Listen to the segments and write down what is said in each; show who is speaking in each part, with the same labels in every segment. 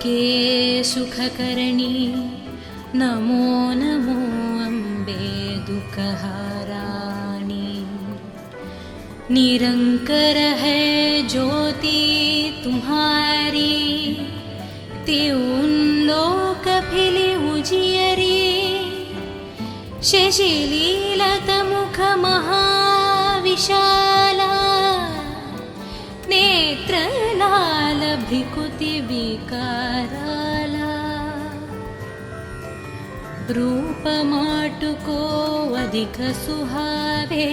Speaker 1: दुर्गे सुखकरणी नमो नमो अम्बे दुःखहाराणि। निरंकर है ज्योति तुम्हारी, त्यों लोक फिली उजियरी। शशिलीलत मुख महाविशाला, नेत्रलाल भ्रिकुति विकाराला। रूप माटुको अधिक सुहावे,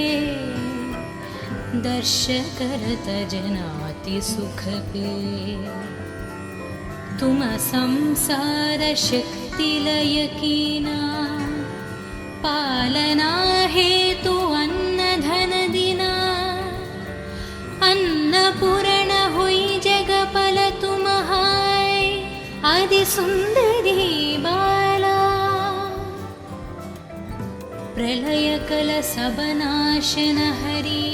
Speaker 1: दर्श करत जनाति सुख पे। तुम संसार शक्ति लय कीना, पालना हेतु अन्न धन दिना। अन्नपूर्ण हुई जगपल तुम हाय, आदि सुंदरी बाला। प्रलय कल सब नाशन हरि,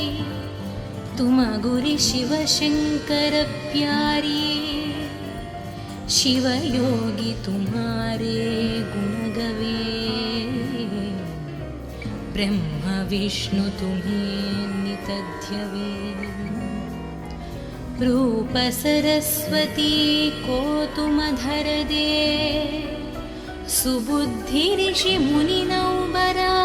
Speaker 1: तुम गुरि शिव शंकर प्यारी। शिव योगी तुम्हारे गुण गवे, ब्रह्म विष्णु तुम्हें नित ध्यवे। रूप सरस्वती को तुम धर दे, सुबुद्धि ऋषि मुनि नौबरा।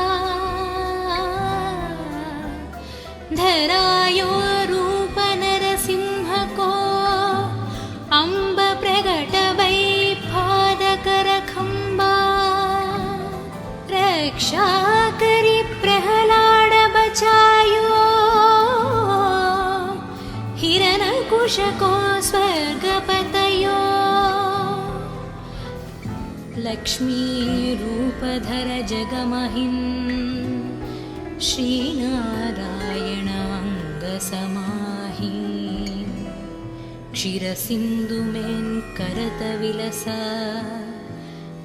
Speaker 1: धरायो रूप नरसिंह को, अम्ब प्रगट वै पादकर खंबा। रक्षा करी प्रहलाद बचायो, हिरण्यकुश को स्वर्ग पतयो। लक्ष्मी रूप धर जगमहिं, श्री नारायण अंग समाहि। क्षीर सिंधु में करत विलसा,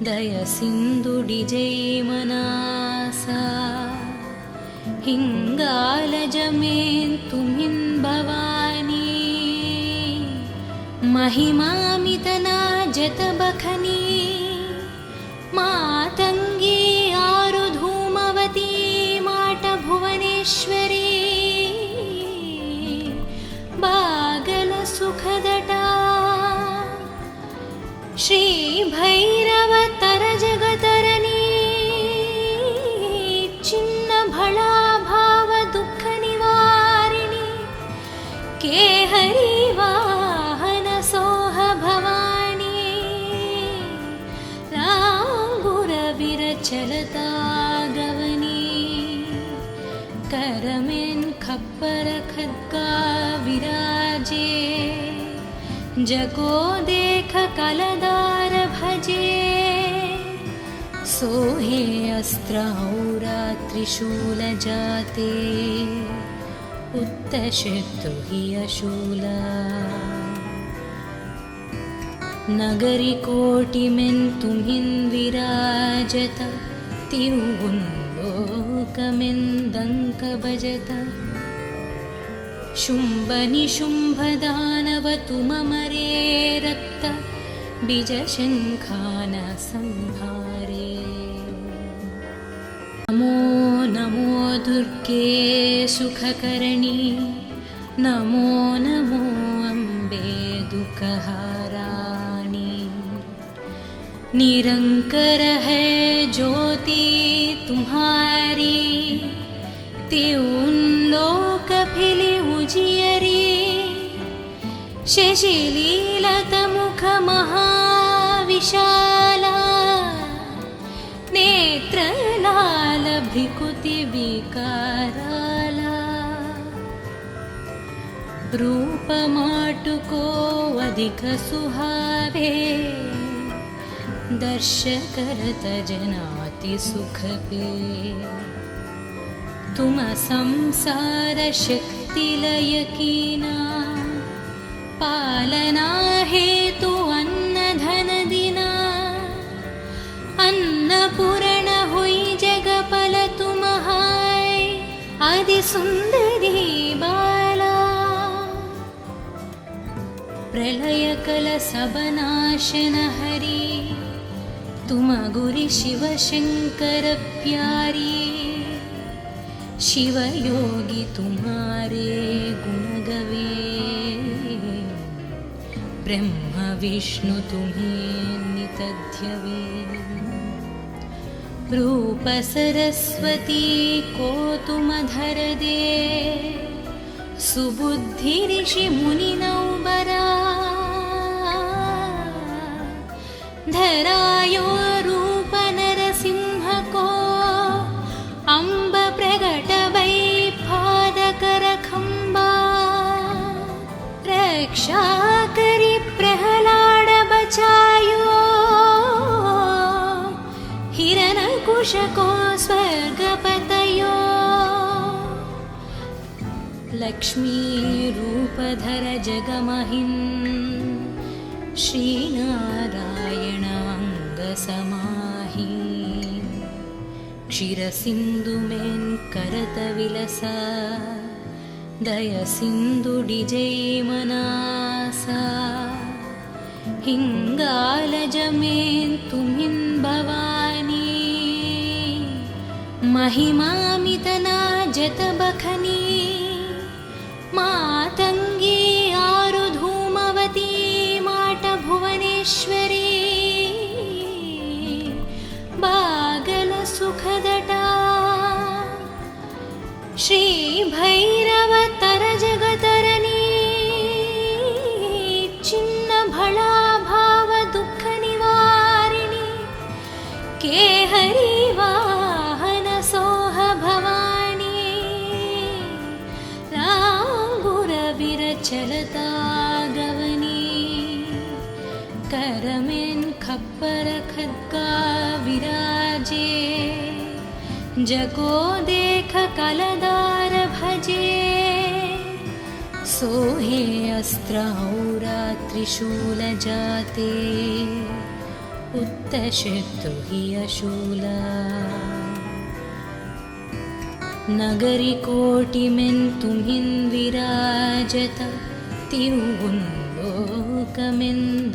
Speaker 1: दय सिंधु डिजै मनासा। हिंगालज में तुमिन भवानी, महिमामितना जत बखनी। मातंगी आरु धूमवती, माट भुवनेश्वरी। बागल सुखदटा, श्री भैरव तर जगतरनी। चिन्न भला भाव दुख निवारिणी, केहरी वाहन सोह भवानी। लांगुर विरचलता गवनी, करमें खप्पर खड्गा विराजे। जगो देख कलदार भजे, सोहे अस्त्र औरा त्रिशूल जाते। उत्तशत्रु हि अशूला, नगरी कोटि में तुम्हिं विराजत। त्यों लोक में दंक बजत। शुंभ निशुंभ दानव तुम मरे, रक्त बीज शंखान संहारे। नमो नमो दुर्गे सुखकरणी, नमो नमो अम्बे दुःखहाराणि। निरंकर है ज्योति तुम्हारी, त्यों लोक फिली उजियरी। शशिलीलत मुख महाविशाला, नेत्रलाल भ्रिकुति विकाराला। रूप माटुको अधिक सुहावे, दर्श करत जनाति सुख पे। तुम संसार शक्ति लय कीना, पालना हेतु अन्न धन दिना। अन्नपूर्ण हुई जगपल तुम हाय, आदि सुंदरी बाला। प्रलयकलशबनाशन हरि तुम गुरि शिव शंकर प्यारी शिव योगी तुम्हारे गुण गवे ब्रह्म विष्णु तुम्हें नित ध्यवे रूप सरस्वती को तुम धर दे सुबुद्धि ऋषि मुनि नौबरा धरायो रूप नरसिंह को अम्ब प्रगट वै पादकर खंबा रक्षा करी प्रहलाद बचायो हिरण्यकुश को स्वर्गपतयो लक्ष्मी रूपधर जगमहिं श्रीनारायण अंगसमाहि क्षीरसिन्धुमें करत विलसा दय सिंधु डिजै मनासा हिंगालजमें तुमिन भवानी महिमामितना जत बखनी मातंगी आरु धूमवती माट भुवनेश्वरी बागल सुखदटा श्री भैरव तर जगतरनी चिन्न भला भाव दुख निवारिणी के हरि वाहन सोह भवानी रांगुर विरचलता गवनी करमें खप्पर खद्गा विराजे जगो देख कलदार भजे सोहे अस्त्र औरा त्रिशूल जाते उत्तशत्रु हि अशूला नगरी कोटि में तुम्हिं विराजत तिरुगुंलोकमें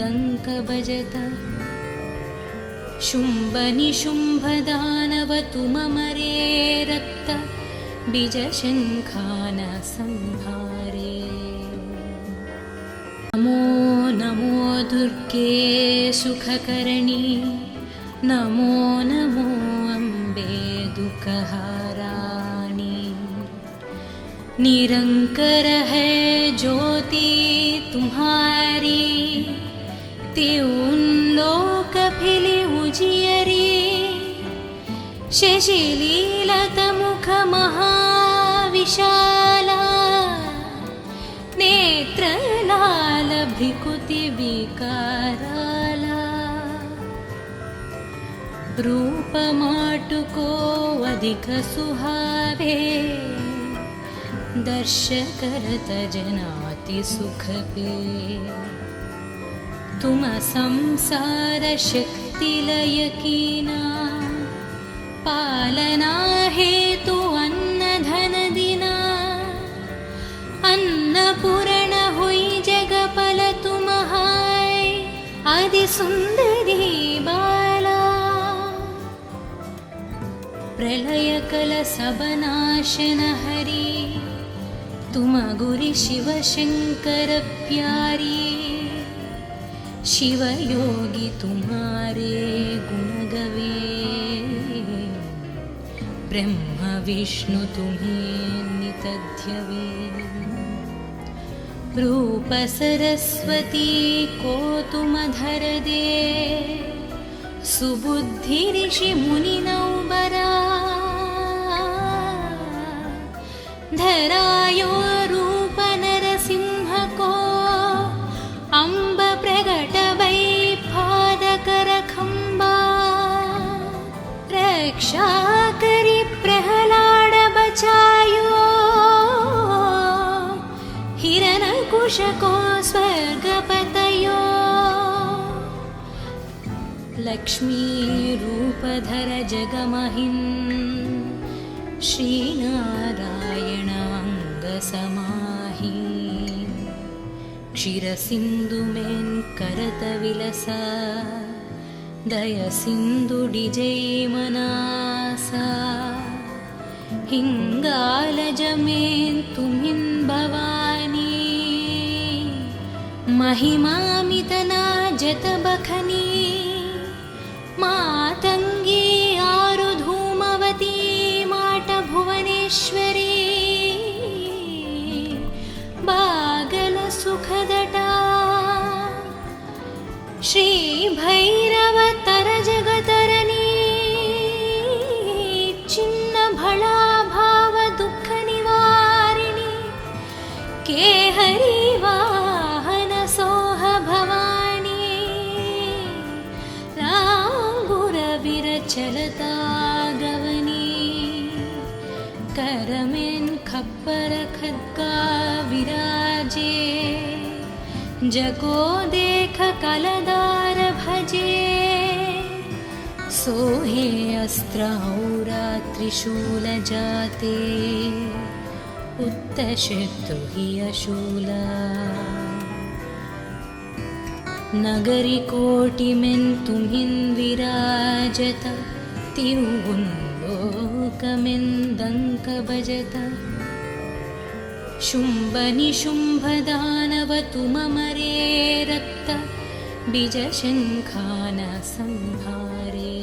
Speaker 1: दंक बजत शुंभ निशुंभ दानव तुम मरे रक्त बीज शंखान संहारे नमो नमो दुर्गे सुखकरणी नमो नमो अम्बे दुःखहाराणी निरंकर है ज्योति तुम्हारी त्यों लोक फिली उजियरी शशिलीलत मुख महाविशाला नेत्र लाल भ्रिकुति विकाराला रूप माटुको अधिक सुहावे दर्श करत जनाति सुख पे तुम संसार शक्ति लय कीना पालना हेतु अन्न धन दिना अन्नपूर्ण हुई जगपल तुम हाय आदि सुंदरी बाला प्रलय कलशबनाशन हरि तुम गुरि शिव शंकर प्यारी शिव योगी तुम्हारे गुण गवे ब्रह्म विष्णु तुम्हें नित ध्यवे रूप सरस्वती को तुम धर दे सुबुद्धि ऋषि मुनि नौबरा धरायो रूप नरसिंह को अम्ब प्रगट वै पादकर खंबा रक्षा करी प्रहलाद बचायो हिरण्यकुश को स्वर्गपतयो लक्ष्मी रूपधर जगमहिं श्रीनारायण अंगसमाहि क्षीरसिन्धुमेन् करतविलसा दयसिन्धुडिजैमनासा हिङ्गालजमेन् तुमिन् भवानी महिमामितना जतबखनी मातङ्गी आरुधूमवती माटभुवनेश्वरी बागलसुखदटा श्रीभैरवतरजगतरणी छिन्नभळाभावदुःखनिवारिणि केहरी वाहनसोह भवानी लाङ्गुरविरचलता गवनी करमेन् खप्पर खड्गा विराजे जगो देख कलदार भजे सोहे अस्त्रौरा त्रिशूल जाते उत्तशत्रु हि अशूला नगरी कोटिमेन् तुमिन् विराजत तिरुवुन्लोकमेन् दङ्क भजत शुम्भनिशुम्भदानव तुममरे रक्त बीजशङ्खान संहारे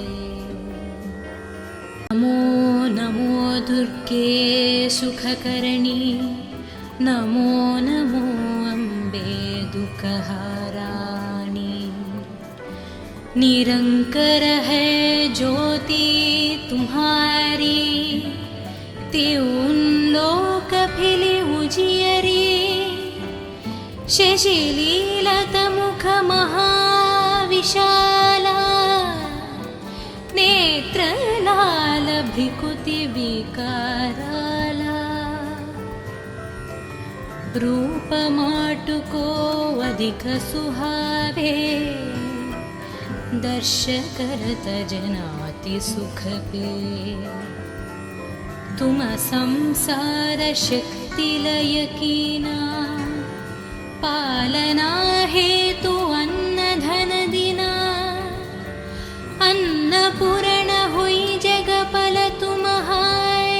Speaker 1: नमो नमो दुर्गे सुखकरणी नमो नमो अम्बे दुःखहाराणि निरंकर है ज्योति तुम्हारी त्यों लोक फिली उजियरी शशिलीलत मुख महाविशाला नेत्रलाल भ्रिकुति विकाराला रूप माटुको अधिक सुहावे दर्श करत जनाति सुख पे तुम संसार शक्ति लय कीना पालना हेतु अन्न धन दिना अन्नपूर्ण हुई जगपल तुम हाय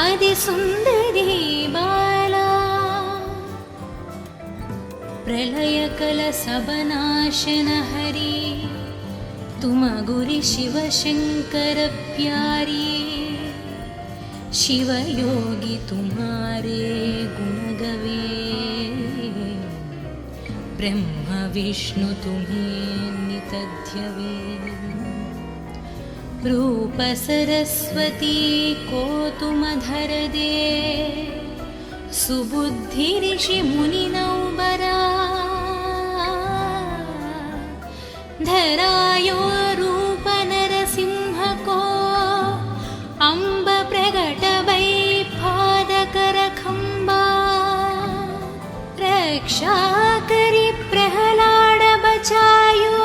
Speaker 1: आदि सुंदरी बाला प्रलय कल सबनाशन हरि तुम गुरि शिव शंकर प्यारी शिव योगी तुम्हारे गुण गवे ब्रह्म विष्णु तुम्हें नितध्यवे रूप सरस्वती को तुम धर दे सुबुद्धि ऋषि मुनि नौबरा धरायो रूप नरसिंह को अम्ब प्रगट वै पादकर खंबा रक्षा करी प्रहलाद बचायो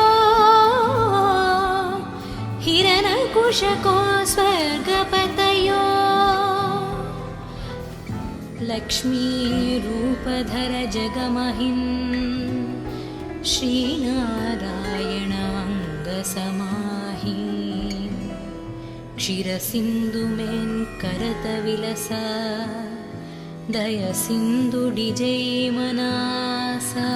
Speaker 1: हिरण्यकुश को स्वर्गपतयो लक्ष्मी रूपधर जगमहिन् श्रीनारायण अंग समाहि क्षीरसिन्धुमेन् करतविलसा दयसिन्धुडिजैमनासा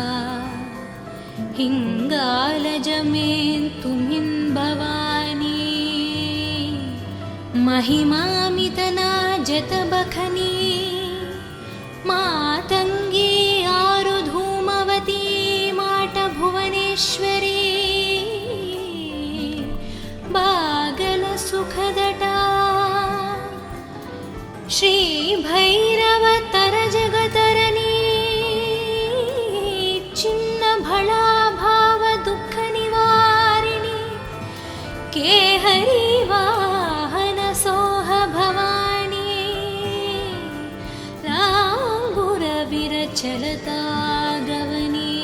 Speaker 1: हिङ्गालजमेन् तुमिन् भवानी महिमामितना जतबखनी मातङ्गी आरुधूमवती माटभुवनेश्वरी बागलसुखदटा श्रीभैरवतरजगतरणी छिन्नभळाभावदुःखनिवारिणि केहरी वाहनसोह भवानी लाङ्गुरविरचलता गवनी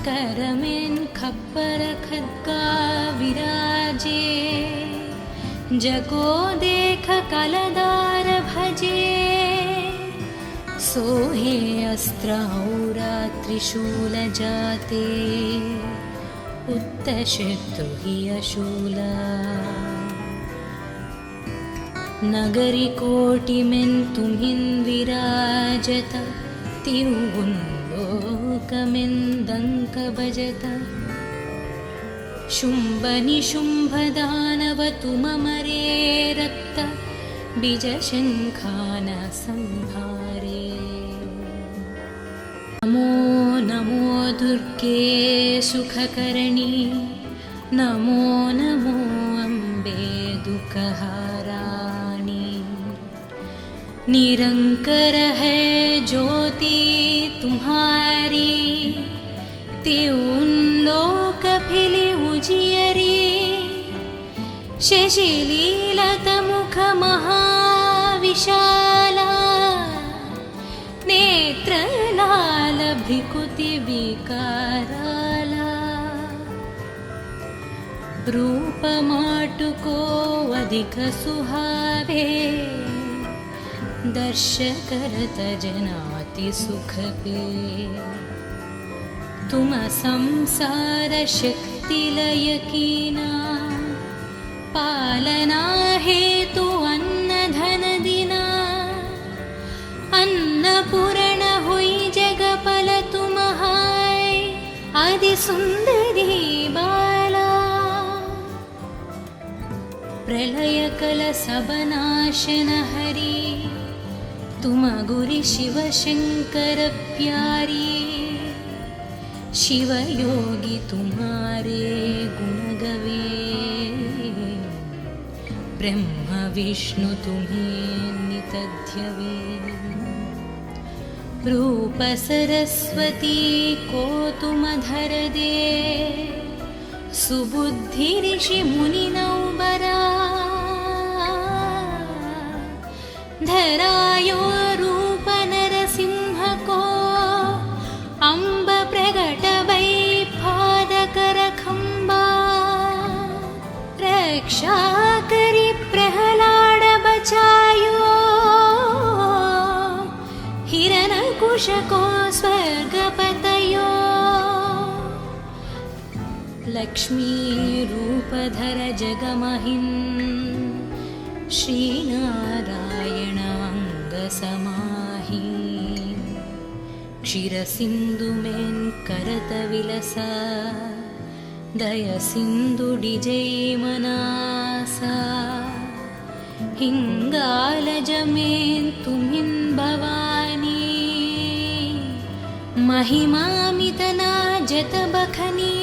Speaker 1: करमेन् खप्पर खड्गा विराजे जगो देख कलदार भजे सोहे अस्त्रहौरात्रिशूलजाते उत्तशतु हि अशूला नगरिकोटिमेन्तुमिन् विराजत तिरुवुन्लोकमेन्दङ्कभजत शुम्भनिशुम्भदानवतुममरे रक्त बीजशङ्खान संहारे नमो नमो दुर्गे सुखकर्णी नमो नमो अम्बे दुःखहाराणि निरंकर है ज्योति तुम्हारी त्यों लोक फिली उजियरी शशिलीलत मुख महाविशाला नेत्रलाल भ्रिकुति विकाराला रूप माटुको अधिक सुहावे दर्श करत जनाति सुख पे तुम संसार शक्ति लय कीना पालना हेतु अन्न धन दिना अन्नपूर्ण हुई जगपल तुम हाय आदि सुंदरी बाला प्रलय कल सबनाशन हरि तुम गुरि शिव शंकर प्यारी शिव योगी तुम्हारे गुण गवे ब्रह्म विष्णु तुम्हें नितध्यवे रूप सरस्वती को तुम धर दे सुबुद्धि ऋषि मुनि नौबरा धरायो रूप नरसिंह को अम्ब प्रगट वै पादकर खंबा रक्षा करी प्रहलाद बचायो हिरण्यकुश को स्वर्गपतयो लक्ष्मी रूपधर जगमहिन् श्रीनारायण अंग समाहि क्षीरसिन्धुमेन् करत विलसा दय सिंधु डिजै मनासा हिंगालजमेन् तुमिन् भवानी महिमामितना जत बखनी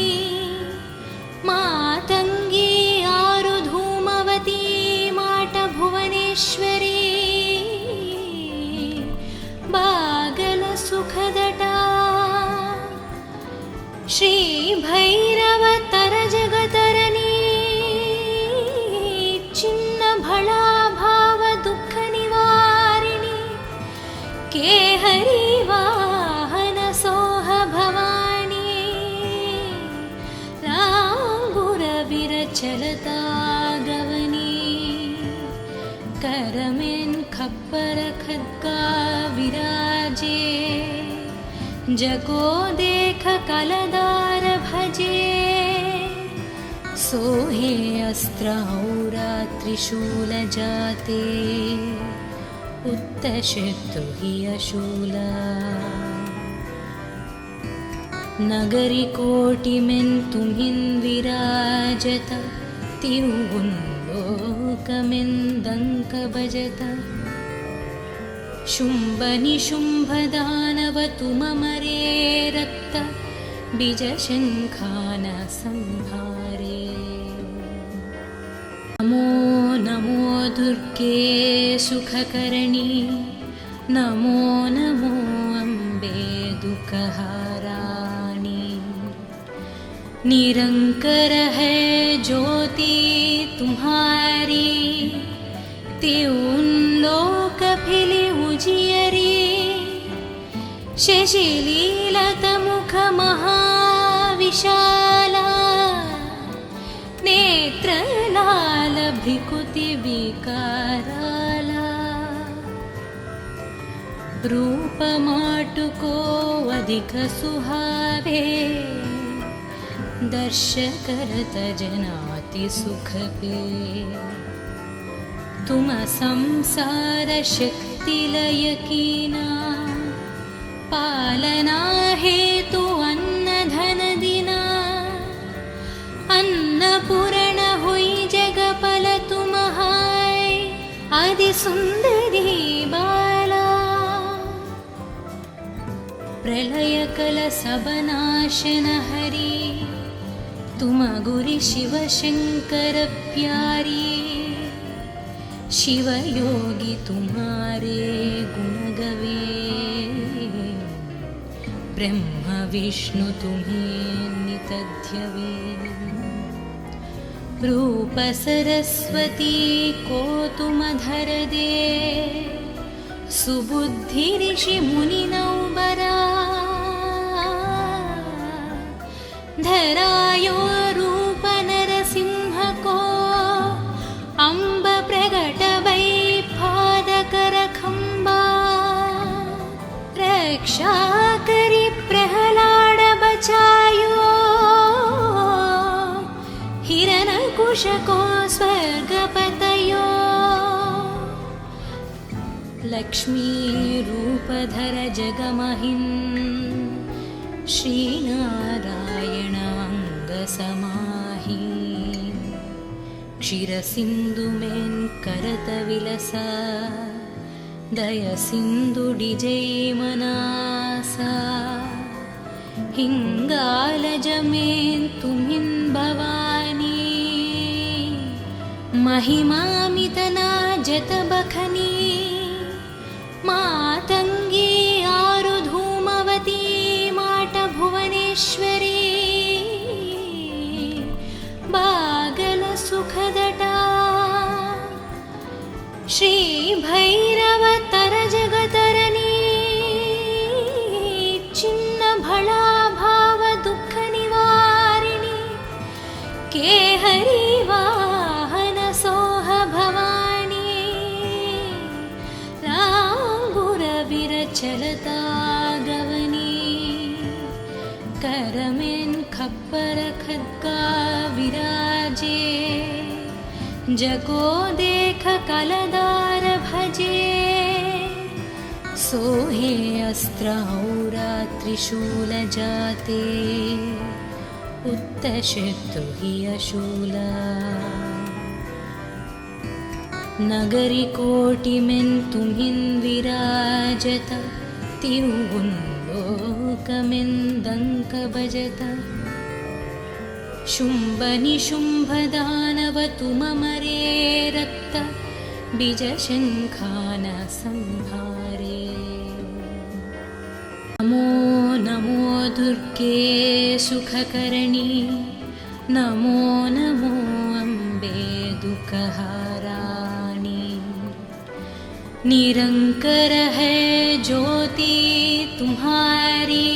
Speaker 1: मातंगी आरु धूमवती माट भुवनेश्वरी बागल सुखदटा श्री भैरव तर जगतरनी चिन्न भला भाव दुख निवारिणी के हरि वाहन सोह भवानी रांगुर विरचलता गवनी करमेन खप्पर खद्गा विराजे जगो देख कलदार भजे सोहे अस्त्रहौरात्रिशूलजाते उत्तशतु हि अशूला नगरिकोटिमेन्तुमिन् विराजत तिरुवुन्लोकमेन्दङ्कभजत शुम्भनिशुम्भदानवतुममरे रक्त बीजशङ्खान संहारे नमो नमो दुर्गे सुखकर्णी नमो नमो अम्बे दुःखहाराणि निरंकर है ज्योति तुम्हारी त्यों लोक फिली उजियरी शशिलीलत मुख महाविशाला नेत्रलाल भ्रिकुति विकाराला रूप माटुको अधिक सुहावे, दर्श करत जनाति सुख पे। तुम संसार शक्ति लय कीना, पालना हेतु अन्न धन दिना। अन्नपूर्ण हुई जगपल तुम हाय, आदि सुंदरी बाला। प्रलय कल सब नाशन हरी, तुम गुरि शिव शंकर प्यारी। शिव योगी तुम्हारे गुण गवे, ब्रह्म विष्णु तुम्हें नित ध्यवे। रूप सरस्वती को तुम धर दे, सुबुद्धि ऋषि मुनि नौबरा। धरायो रूप नरसिंह को, अम्ब प्रगट वै पादकर खंबा। रक्षा करी प्रहलाद बचायो, हिरण्यकुश को स्वर्ग पतयो। लक्ष्मी रूप धर जगमहिं, श्री नारायण अंग समाहि। क्षीर सिंधु में करत विलसा, दय सिंधु डिजय मनासा। हिंगालज में तुम्हिं भवानी, महिमामितना जत बखनी। मातंगी आरु धूमवती, माट भुवनेश्वरी। बागल सुखदटा, श्री भैरव तर जगतरनी। चिन्न भला भाव दुख निवारिणी, केहरी वाहन सोह भवानी। रांगुर विरचलता गवनी, करमें खप्पर खद्गा विराजे। जगो देख कलदार भजे, सोहे अस्त्र औरा त्रिशूल जाते। उत्तशत्रु हि अशूला, नगरी कोटि में तुम्हिं विराजत। तिरुगुंलोकमें दंक बजत। शुंभ निशुंभ दानव तुम मरे, रक्त बीज शंखान संहारे। नमो नमो दुर्गे सुखकरणी, नमो नमो अम्बे दुःखहाराणी। निरंकर है ज्योति तुम्हारी,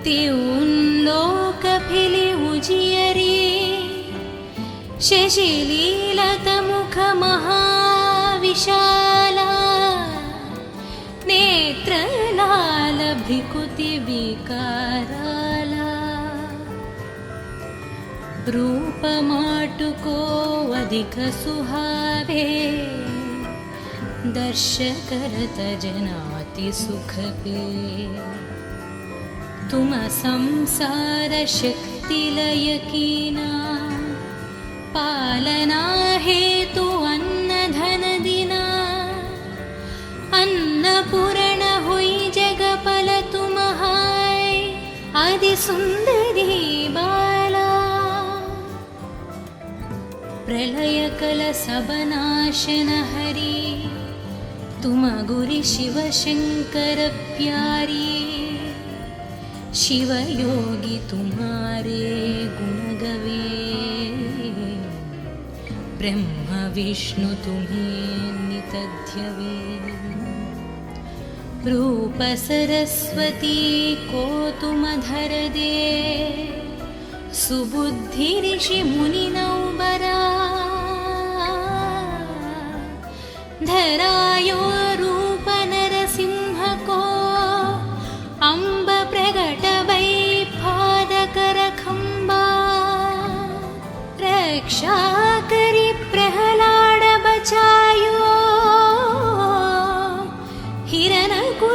Speaker 1: त्यों लोक फिली उजियरी। शशिलीलत मुख महाविशाला, नेत्र लाल भ्रिकुति विकाराला। रूप माटुको अधिक सुहावे, दर्श करत जनाति सुख पे। तुम संसार शक्ति लय कीना, पालना हेतु अन्न धन दिना। अन्नपूर्ण हुई जगपल तुम हाय, आदि सुंदरी बाला। प्रलय कल सब नाशन हरी, तुम गुरि शिव शंकर प्यारी। शिव योगी तुम्हारे गुण गवे, ब्रह्म विष्णु तुम्हें नित ध्यवे। रूप सरस्वती को तुम धर दे, सुबुद्धि ऋषि मुनि नौबरा। धरायो रूप नरसिंह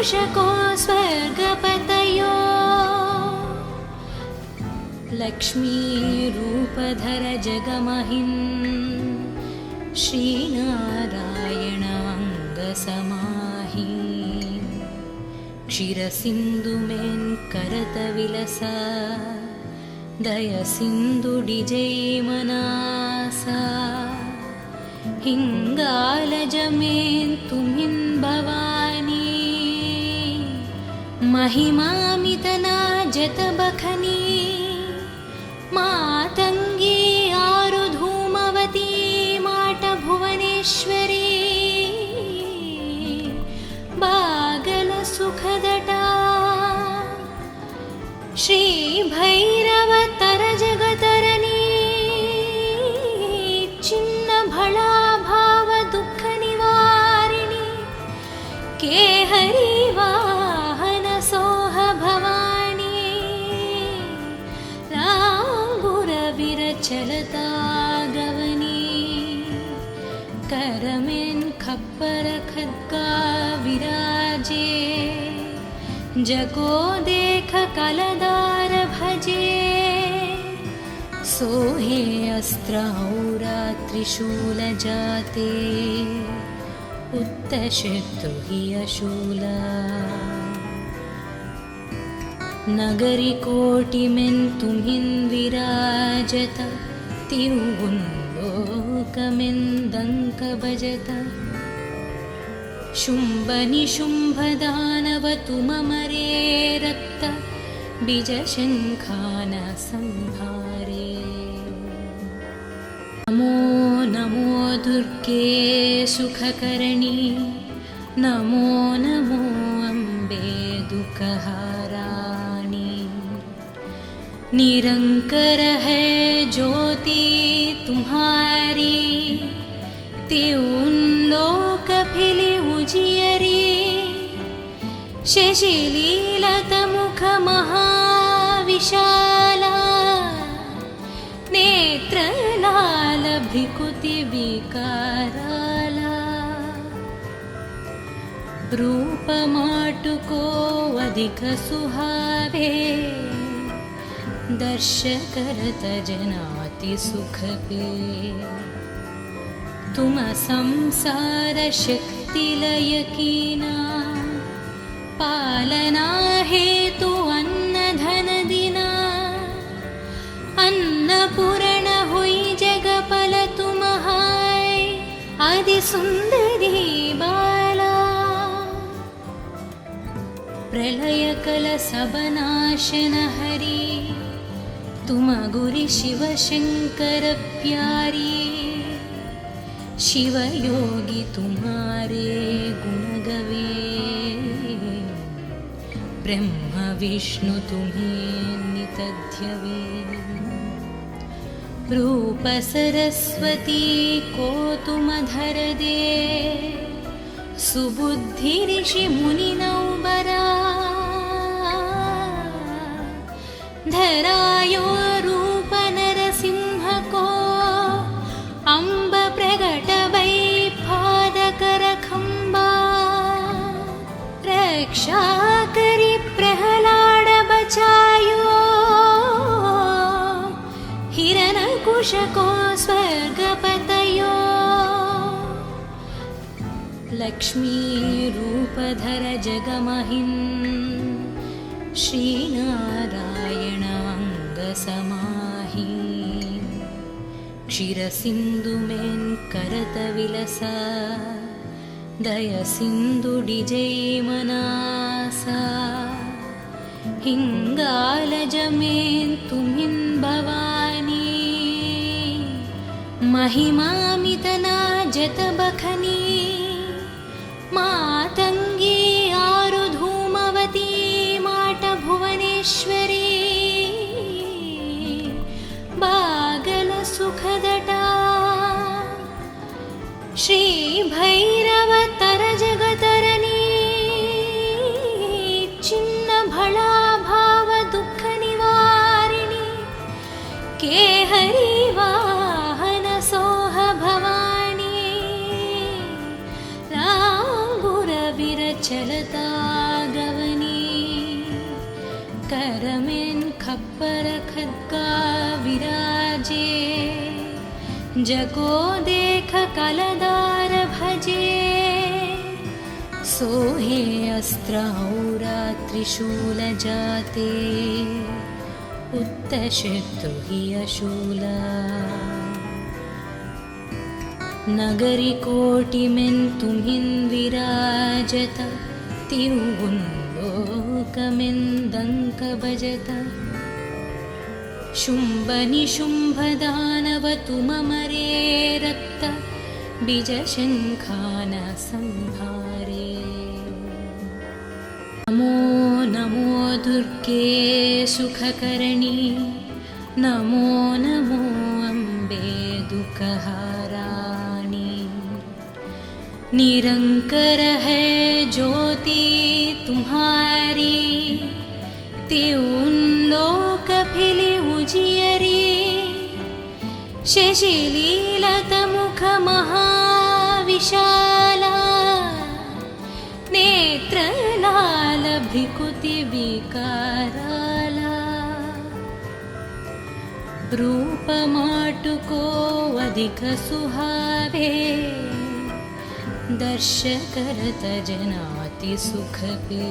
Speaker 1: कुशको स्वर्गपतयो लक्ष्मीरूपधर जगमहिन् श्रीनारायण अङ्गसमाहि क्षीरसिन्धुमेन् करतविलसा दयसिन्धुडिजैमनासा हिङ्गालजमेन् तुमिन् भवानी महिमामितना जतबखनी मातङ्गी आरुधूमवती माटभुवनेश्वरी बागलसुखदटा श्रीभैरवतरजगतरणी छिन्नभळाभावदुःखनिवारिणि केहरी वाहनसोह भवानी लाङ्गुरविरचलता गवनी करमेन् खप्पर खड्गा विराजे जगो देख कलदार भजे सोहे अस्त्रौरा त्रिशूल जाते उत्तशत्रु हि अशूला नगरी कोटिमेन् तुमिन् विराजत तिरुवुन्लोकमेन् दङ्क भजत शुम्भनिशुम्भदानव तुममरे रक्त बीजशङ्खान संहारे नमो नमो दुर्गे सुखकरणी नमो नमो अम्बे दुःखहाराणि निरंकर है ज्योति तुम्हारी त्यों लोक फिली उजियरी शशिलीलत मुख महाविशाला नेत्रलाल भ्रिकुति विकाराला रूप माटुको अधिक सुहावे दर्श करत जनाति सुख पे तुम संसार शक्ति लय कीना पालना हेतु अन्न धन दिना अन्नपूर्ण हुई जगपल तुम हाय आदि सुंदरी बाला प्रलय कल सबनाशन हरि तुम गुरि शिव शंकर प्यारी शिव योगी तुम्हारे गुण गवे ब्रह्म विष्णु तुम्हें नितध्यवे रूप सरस्वती को तुम धर दे सुबुद्धि ऋषि मुनि नौबरा धरायो रूप नरसिंह को अम्ब प्रगट वै पादकर खंबा रक्षा करी प्रहलाद बचायो हिरण्यकुश को स्वर्गपतयो लक्ष्मी रूपधर जगमहिन् श्रीनारायण अङ्गसमाहि क्षीरसिन्धुमेन् करतविलसा दयसिन्धुडिजैमनासा हिङ्गालजमेन् तुमिन् भवानी महिमामितना जतबखनी मातङ्गी आरुधूमवती माटभुवनेश्वरी बागलसुखदटा श्रीभैरवतरजगतरणी छिन्नभळाभावदुःखनिवारिणि केहरी वाहनसोह भवानी लाङ्गुरविरचलता करमें खप्पर खद्गा विराजे, जगो देख कलदार भजे। सोहे अस्त्र औरा त्रिशूल जाते, उत्तशत्रु हि अशूला। नगरी कोटिमें तुम्हिं विराजत, तिरुगुंलोकमें दंक भजत। शुंभ निशुंभ दानव तुममरे रक्त, बीजशंखान संहारे। नमो नमो दुर्गे सुखकर्णी, नमो नमो अम्बे दुःखहाराणि। निरंकर है ज्योति तुम्हारी, त्यों लोक फिली उजियरी। शशिलीलत मुख महाविशाला, नेत्रलाल भ्रिकुति विकाराला। रूप माटुको अधिक सुहावे, दर्श करत जनाति सुख पे।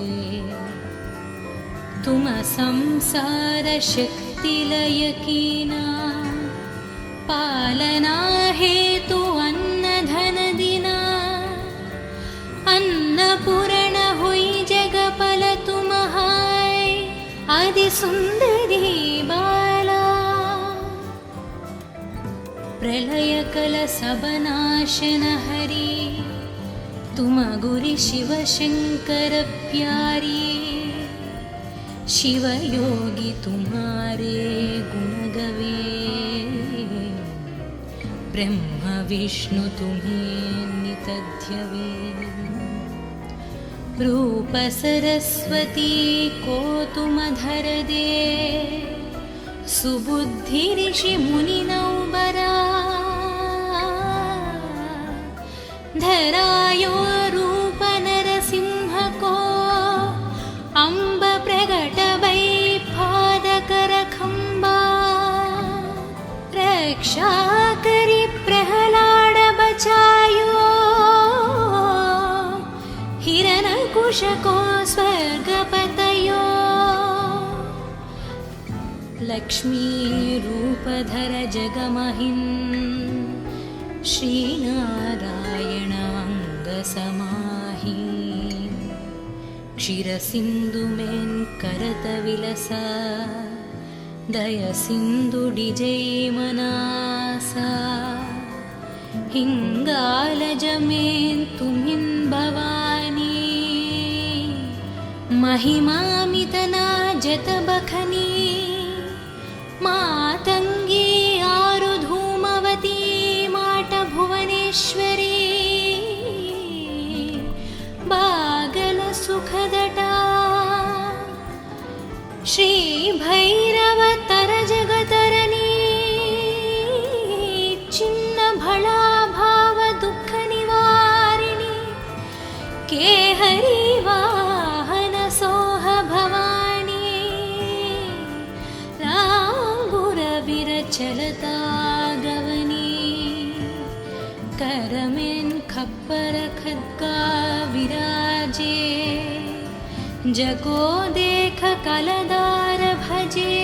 Speaker 1: तुम संसार शक्ति लय कीना, पालना हेतु अन्न धन दिना। अन्नपूर्ण हुई जगपल तुम हाय, आदि सुंदरी बाला। प्रलय कल सब नाशन हरी, तुम गुरि शिव शंकर प्यारी। शिव योगी तुम्हारे गुण गवे, ब्रह्म विष्णु तुम्हें नित ध्यवे। रूप सरस्वती को तुम धर दे, सुबुद्धि ऋषि मुनि नौबरा। धरायो रूप नरसिंह को, अम्ब प्रगट वै पादकर खंबा। रक्षा करी प्रहलाद बचायो, हिरण्यकुश को स्वर्ग पतयो। लक्ष्मी रूप धर जगमहिं, श्री नारायण अंग समाहि। क्षीर सिंधु में करत विलसा, दय सिंधु डिजै मनासा। हिंगालज में तुम्हिं भवानी, महिमामितना जत बखनी। मातंगी आरु धूमवती, माट भुवनेश्वरी। बागल सुखदटा, श्री भैरव तर जगतरनी। चिन्न भला भाव दुख निवारिणी, केहरी वाहन सोह भवानी। रांगुर विरचलता गवनी, करमें खप्पर खद्गा विराजे। जगो देख कलदार भजे,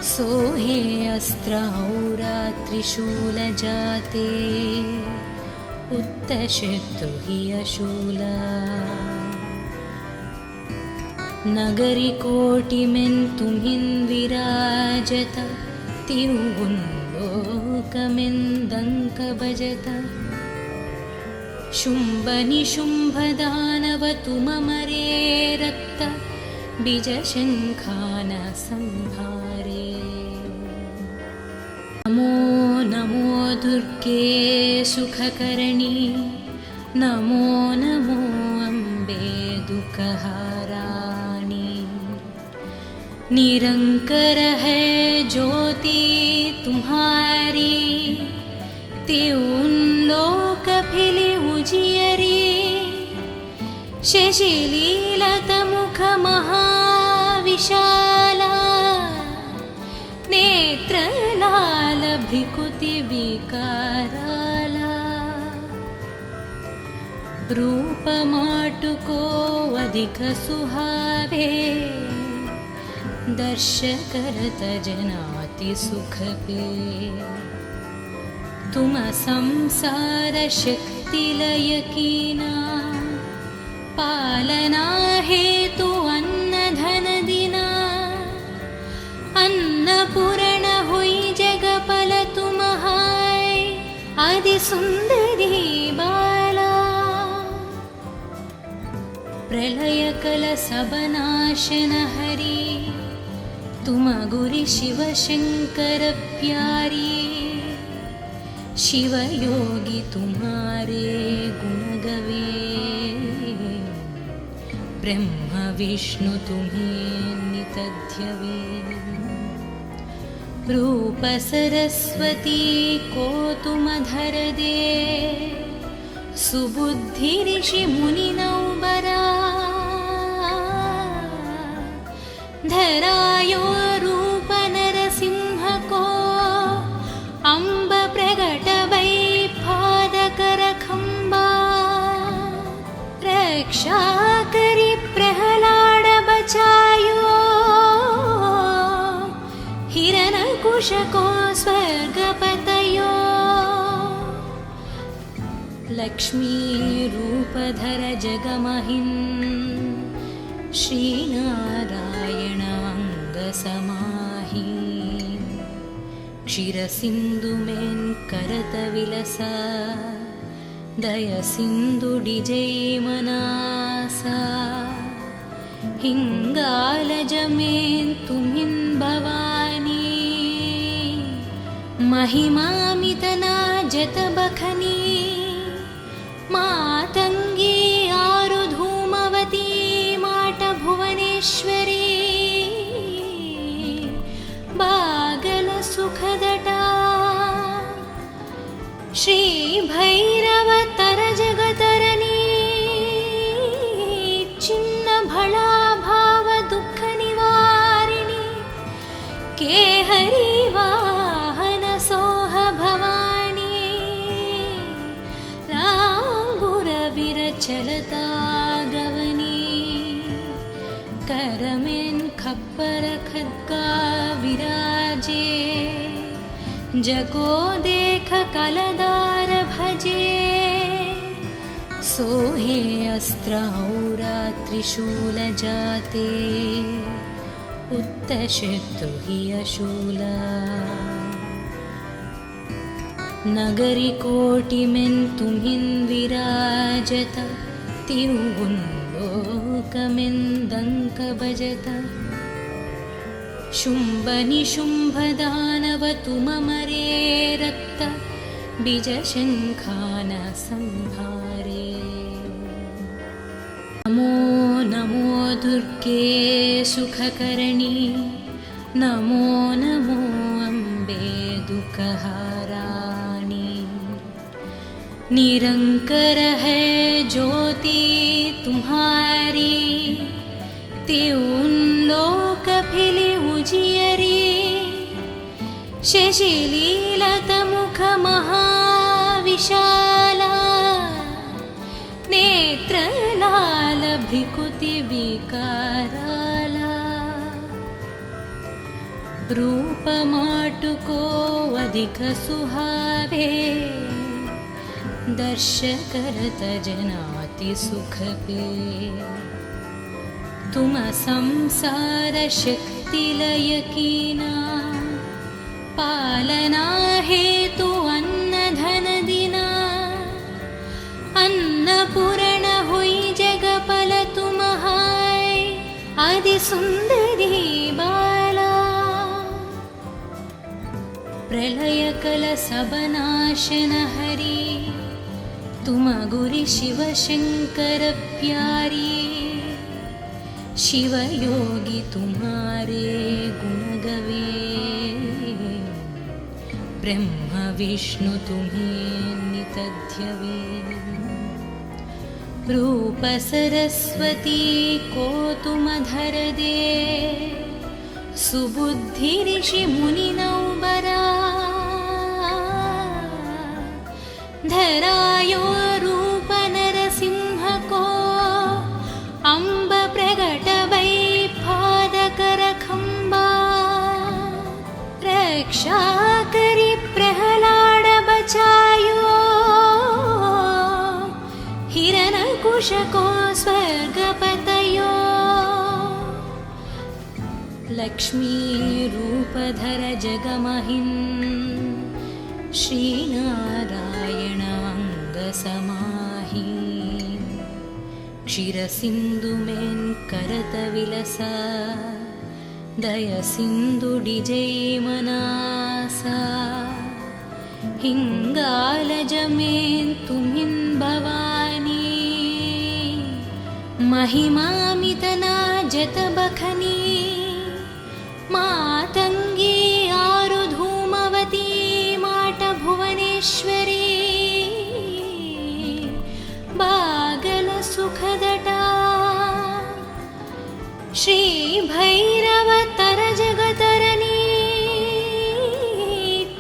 Speaker 1: सोहे अस्त्र औरा त्रिशूल जाते। उत्तशत्रु हि अशूला। नगरी कोटिमें तुम्हिं विराजत, तिरुगुंलोकमें दंक भजत। शुंभ निशुंभ दानव तुममरे रक्त, बीजशंखान संहारे। नमो नमो दुर्गे सुखकर्णी, नमो नमो अम्बे दुःखहाराणि। निरंकर है ज्योति तुम्हारी, त्यों लोक फिली उजियरी। शशिलीलत मुख महा महाविशाला नेत्रलाल भ्रिकुति विकाराला रूपमाटुको अधिक सुहावे दर्श करत जनाति सुख पे तुम संसार शक्ति लय कीना पालना हेतु अन्न धन दिना अन्नपूर्ण हुई जगपल तुम हाय आदि सुंदरी बाला प्रलय कल सबनाशन हरि तुम गुरि शिव शंकर प्यारी शिव योगी तुम्हारे गुण गवे ब्रह्म विष्णु तुम्हें नितध्यवे रूप सरस्वती को तुम धर दे सुबुद्धि ऋषि मुनि नौबरा धरायो रूप नरसिंह को अम्ब प्रगट वै पादकर खंबा रक्षा करी प्रहलाद बचायो हिरण्यकुश को स्वर्गपतयो लक्ष्मी रूपधर जगमहिं श्रीनारायण अंग समाहि क्षीरसिंधु में करत विलसा दय सिंधु डिजय मनासा हिंगालज में तुमिन भवानी महिमामितना जत बखनी मातंगी आरु धूमवती माट भुवनेश्वरी बागल सुखदटा श्री भैरव तर जगतरनी चिन्न भला भाव दुख निवारिणी के हरि वाहन सोह भवानी रांगुर विरचलता गवनी करमेन खप्पर खद्गा विराजे जगो देख कलदार भजे सोहे अस्त्र औरा त्रिशूल जाते उत्तशत्रु हि अशूला नगरी कोटि में तुम्हिन विराजत तिरुगुंलोकमें दंक बजत शुंभ निशुंभ दानव तुम मरे रक्त बीज शंखान संहारे नमो नमो दुर्गे सुखकरणी नमो नमो अम्बे दुःखहाराणी निरंकर है ज्योति तुम्हारी त्यों लोक फिली उजियरी शशिलीलत मुख महाविशाला नेत्रलाल भ्रिकुति विकाराला रूपमाटुको अधिक सुहावे दर्श करत जनाति सुख पे तुम संसार शक्ति लय कीना पालना हेतु अन्न धन दिना अन्नपूर्ण हुई जगपल तुम हाय आदि सुंदरी बाला प्रलय कल सबनाशन हरि तुम गुरि शिव शंकर प्यारी शिव योगी तुम्हारे गुण गवे ब्रह्म विष्णु तुम्हें नितध्यवे रूपसरस्वती कोतुमधरदे सुबुद्धिऋषिमुनिनौबरा धरायो रूपनरसिंहको अम्ब प्रगटवैपादकरखम्बा रक्षाकरि प्रहलाड बचायो हिरण्यकुशको स्वर्गपतयो लक्ष्मीरूपधर जगमहिन् श्रीनारायण अङ्गसमाहि क्षीरसिन्धुमेन् करतविलसा दयसिन्धुडिजैमनासा हिङ्गालजमेन् तुमिन् भवानी महिमामितना जतबखनी मातङ्गी आरुधूमवती माटभुवनेश्वरी बागलसुखदटा श्रीभैरवतरजगतरणी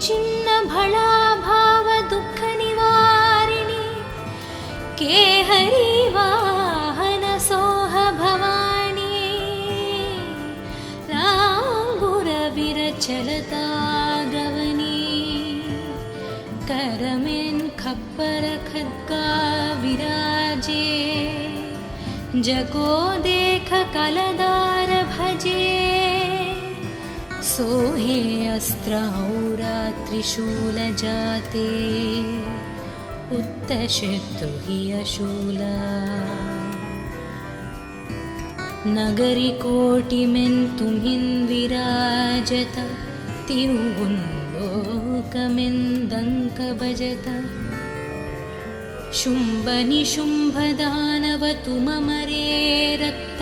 Speaker 1: छिन्नभळाभावदुःखनिवारिणि केहरी वाहनसोह भवानी लाङ्गुरविरचलता गवनी करमेन् खप्पर खड्गा विराजे जगो देख कलदार भजे सोहे अस्त्रौरा त्रिशूल जाते उत्तशत्रु हि अशूला नगरी कोटिमेन् तुमिन् विराजत तिरुवुन्लोकमेन् दङ्क भजत शुम्भनिशुम्भदानव तुममरे रक्त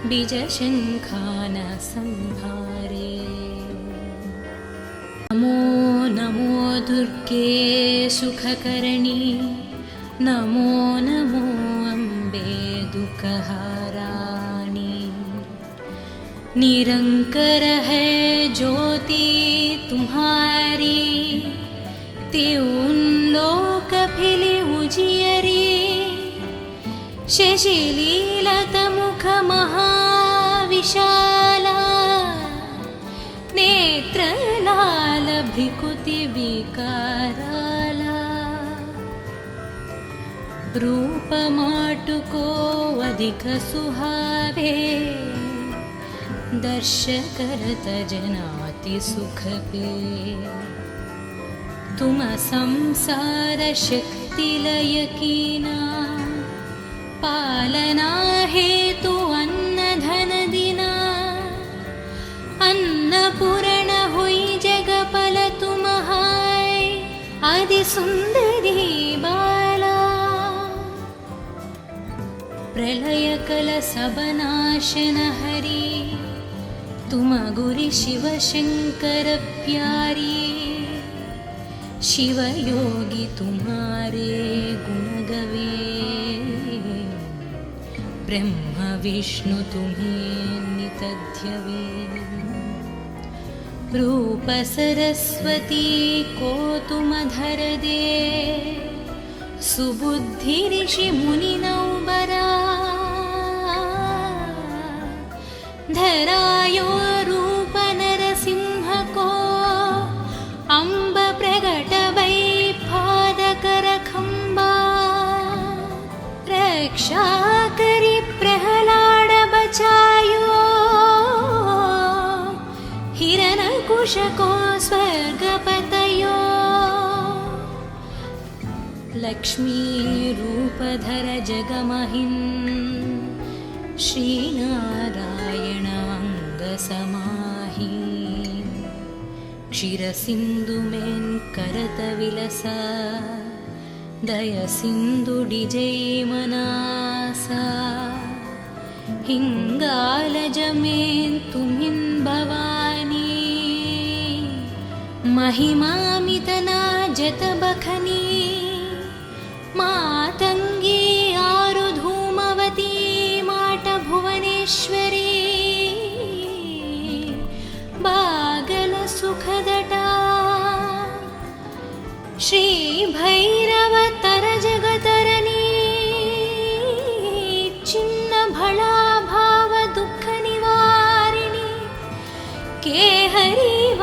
Speaker 1: बीजशङ्खान संहारे नमो नमो दुर्गे सुखकर्णी नमो नमो अम्बे दुःखहाराणि निरंकर है ज्योति तुम्हारी त्यों लोक फिली उजियरी शशिलीलत मुख महाविशाला नेत्रलाल भ्रिकुति विकाराला रूप माटुको अधिक सुहावे दर्श करत जनाति सुख पे तुम संसार शक्ति लय कीना पालना हेतु अन्न धन दिना अन्नपूर्ण हुई जगपल तुम हाय आदि सुंदरी बाला प्रलय कल सबनाशन हरि तुम गुरि शिव शंकर प्यारी शिव योगी तुम्हारे गुण गवे ब्रह्म विष्णु तुम्हें नितध्यवे रूप सरस्वती कोतुमधरदे सुबुद्धि ऋषि मुनिनौबरा धरायो रूप नरसिंहको अम्ब प्रगटवैपादकरखम्बा रक्षाकरि प्रहलाड बचायो हिरण्यकुशको स्वर्गपतयो लक्ष्मीरूपधर जगमहिन् श्रीनारायण अङ्गसमाहि क्षीरसिन्धुमेन् करतविलसा दयसिन्धुडिजैमनासा हिङ्गालजमेन् तुमिन् भवानी महिमामितना जतबखनी मातङ्गी आरु श्री भैरव तर जगतरनी चिन्न भला भाव दुख निवारिणी के हरि